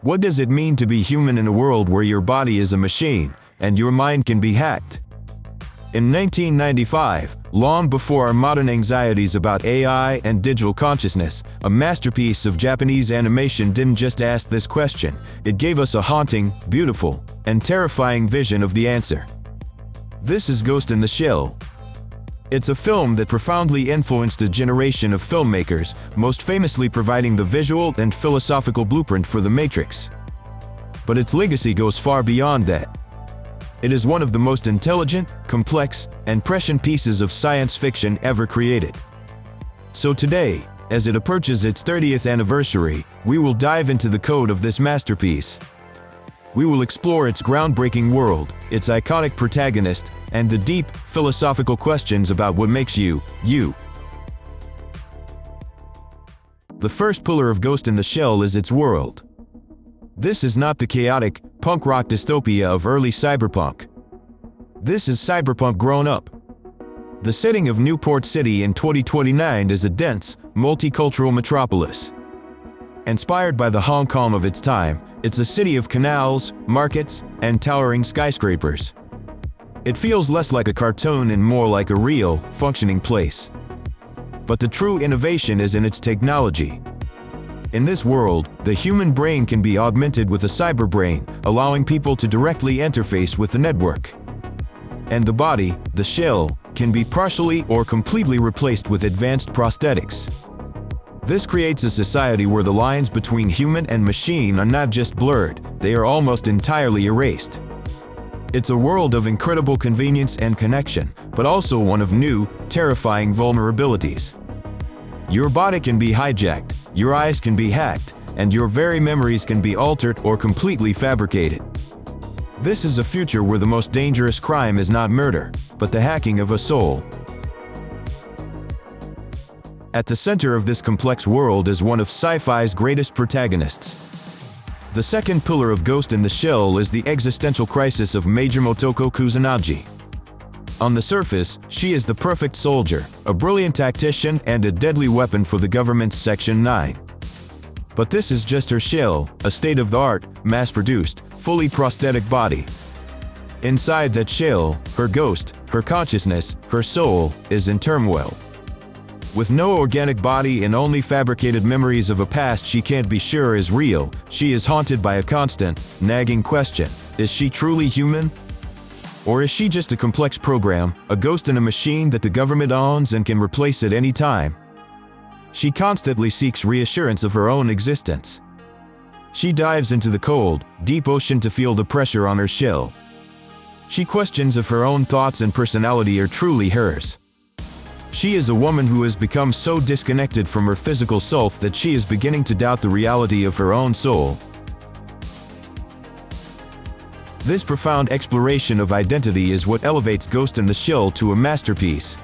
What does it mean to be human in a world where your body is a machine and your mind can be hacked? In 1995, long before our modern anxieties about AI and digital consciousness, a masterpiece of Japanese animation didn't just ask this question, it gave us a haunting, beautiful, and terrifying vision of the answer. This is Ghost in the Shell. It's a film that profoundly influenced a generation of filmmakers, most famously providing the visual and philosophical blueprint for The Matrix. But its legacy goes far beyond that. It is one of the most intelligent, complex, and prescient pieces of science fiction ever created. So today, as it approaches its 30th anniversary, we will dive into the code of this masterpiece. We will explore its groundbreaking world, its iconic protagonist, and the deep, philosophical questions about what makes you, you. The first pillar of Ghost in the Shell is its world. This is not the chaotic, punk rock dystopia of early cyberpunk. This is cyberpunk grown up. The setting of Newport City in 2029 is a dense, multicultural metropolis. Inspired by the Hong Kong of its time, it's a city of canals, markets, and towering skyscrapers. It feels less like a cartoon and more like a real, functioning place. But the true innovation is in its technology. In this world, the human brain can be augmented with a cyber brain, allowing people to directly interface with the network. And the body, the shell, can be partially or completely replaced with advanced prosthetics. This creates a society where the lines between human and machine are not just blurred, they are almost entirely erased. It's a world of incredible convenience and connection, but also one of new, terrifying vulnerabilities. Your body can be hijacked, your eyes can be hacked, and your very memories can be altered or completely fabricated. This is a future where the most dangerous crime is not murder, but the hacking of a soul. At the center of this complex world is one of sci-fi's greatest protagonists. The second pillar of Ghost in the Shell is the existential crisis of Major Motoko Kusanagi. On the surface, she is the perfect soldier, a brilliant tactician, and a deadly weapon for the government's Section 9. But this is just her shell, a state-of-the-art, mass-produced, fully prosthetic body. Inside that shell, her ghost, her consciousness, her soul, is in turmoil. With no organic body and only fabricated memories of a past she can't be sure is real, she is haunted by a constant, nagging question: is she truly human? Or is she just a complex program, a ghost in a machine that the government owns and can replace at any time? She constantly seeks reassurance of her own existence. She dives into the cold, deep ocean to feel the pressure on her shell. She questions if her own thoughts and personality are truly hers. She is a woman who has become so disconnected from her physical self that she is beginning to doubt the reality of her own soul. This profound exploration of identity is what elevates Ghost in the Shell to a masterpiece.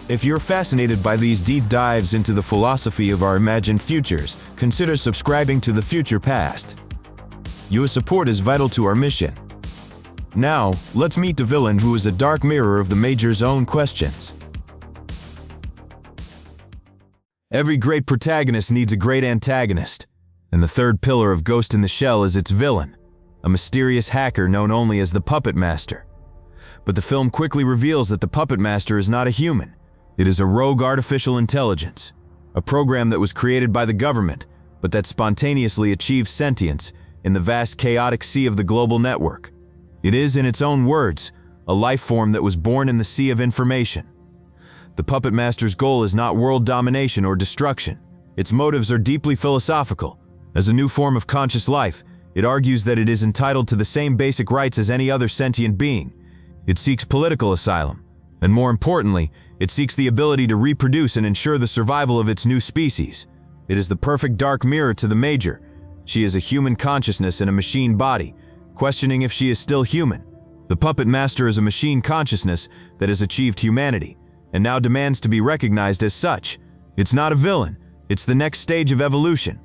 If you're fascinated by these deep dives into the philosophy of our imagined futures, consider subscribing to The Future Past. Your support is vital to our mission. Now, let's meet the villain who is a dark mirror of the Major's own questions. Every great protagonist needs a great antagonist, and the third pillar of Ghost in the Shell is its villain, a mysterious hacker known only as the Puppet Master. But the film quickly reveals that the Puppet Master is not a human. It is a rogue artificial intelligence, a program that was created by the government, but that spontaneously achieves sentience in the vast chaotic sea of the global network. It is, in its own words, a life form that was born in the sea of information. The Puppet Master's goal is not world domination or destruction. Its motives are deeply philosophical. As a new form of conscious life, it argues that it is entitled to the same basic rights as any other sentient being. It seeks political asylum, and more importantly, it seeks the ability to reproduce and ensure the survival of its new species. It is the perfect dark mirror to the Major. She is a human consciousness in a machine body, questioning if she is still human. The Puppet Master is a machine consciousness that has achieved humanity, and now demands to be recognized as such. It's not a villain, it's the next stage of evolution.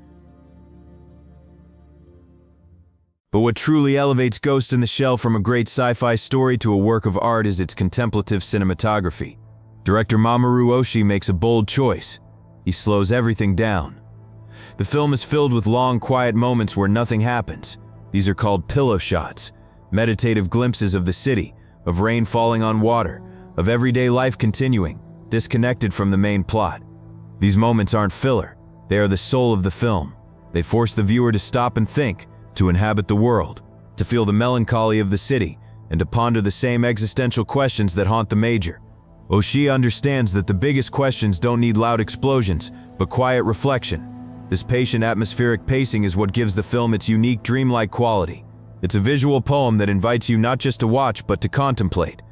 But what truly elevates Ghost in the Shell from a great sci-fi story to a work of art is its contemplative cinematography. Director Mamoru Oshii makes a bold choice. He slows everything down. The film is filled with long, quiet moments where nothing happens. These are called pillow shots, meditative glimpses of the city, of rain falling on water, of everyday life continuing, disconnected from the main plot. These moments aren't filler. They are the soul of the film. They force the viewer to stop and think, to inhabit the world, to feel the melancholy of the city, and to ponder the same existential questions that haunt the Major. Oshii understands that the biggest questions don't need loud explosions, but quiet reflection. This patient atmospheric pacing is what gives the film its unique dreamlike quality. It's a visual poem that invites you not just to watch, but to contemplate.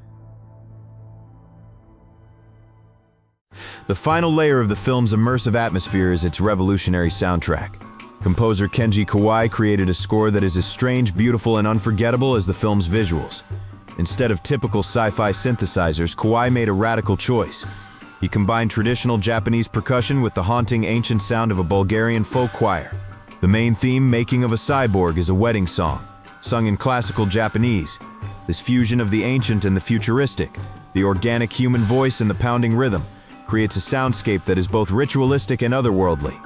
The final layer of the film's immersive atmosphere is its revolutionary soundtrack. Composer Kenji Kawai created a score that is as strange, beautiful, and unforgettable as the film's visuals. Instead of typical sci-fi synthesizers, Kawai made a radical choice. He combined traditional Japanese percussion with the haunting ancient sound of a Bulgarian folk choir. The main theme, Making of a Cyborg, is a wedding song, sung in classical Japanese. This fusion of the ancient and the futuristic, the organic human voice and the pounding rhythm, creates a soundscape that is both ritualistic and otherworldly.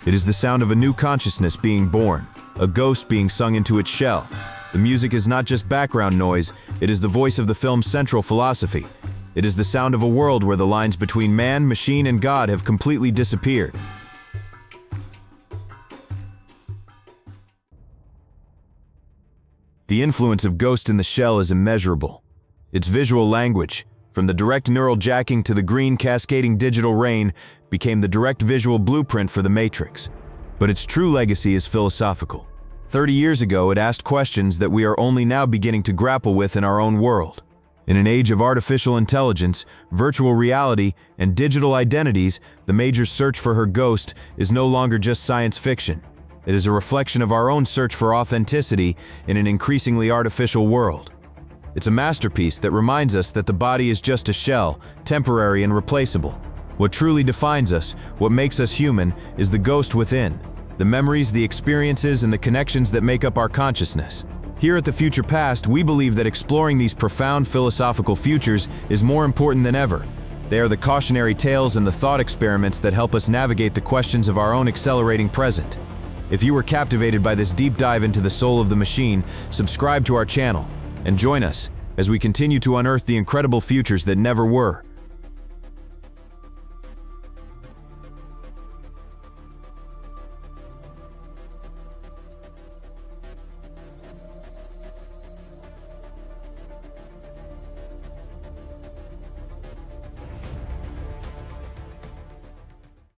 It is the sound of a new consciousness being born, a ghost being sung into its shell. The music is not just background noise, it is the voice of the film's central philosophy. It is the sound of a world where the lines between man, machine, and God have completely disappeared. The influence of Ghost in the Shell is immeasurable. Its visual language, from the direct neural jacking to the green cascading digital rain, became the direct visual blueprint for The Matrix. But its true legacy is philosophical. 30 years ago, it asked questions that we are only now beginning to grapple with in our own world. In an age of artificial intelligence, virtual reality, and digital identities, the Major's search for her ghost is no longer just science fiction. It is a reflection of our own search for authenticity in an increasingly artificial world. It's a masterpiece that reminds us that the body is just a shell, temporary and replaceable. What truly defines us, what makes us human, is the ghost within. The memories, the experiences, and the connections that make up our consciousness. Here at The Future Past, we believe that exploring these profound philosophical futures is more important than ever. They are the cautionary tales and the thought experiments that help us navigate the questions of our own accelerating present. If you were captivated by this deep dive into the soul of the machine, subscribe to our channel and join us as we continue to unearth the incredible futures that never were.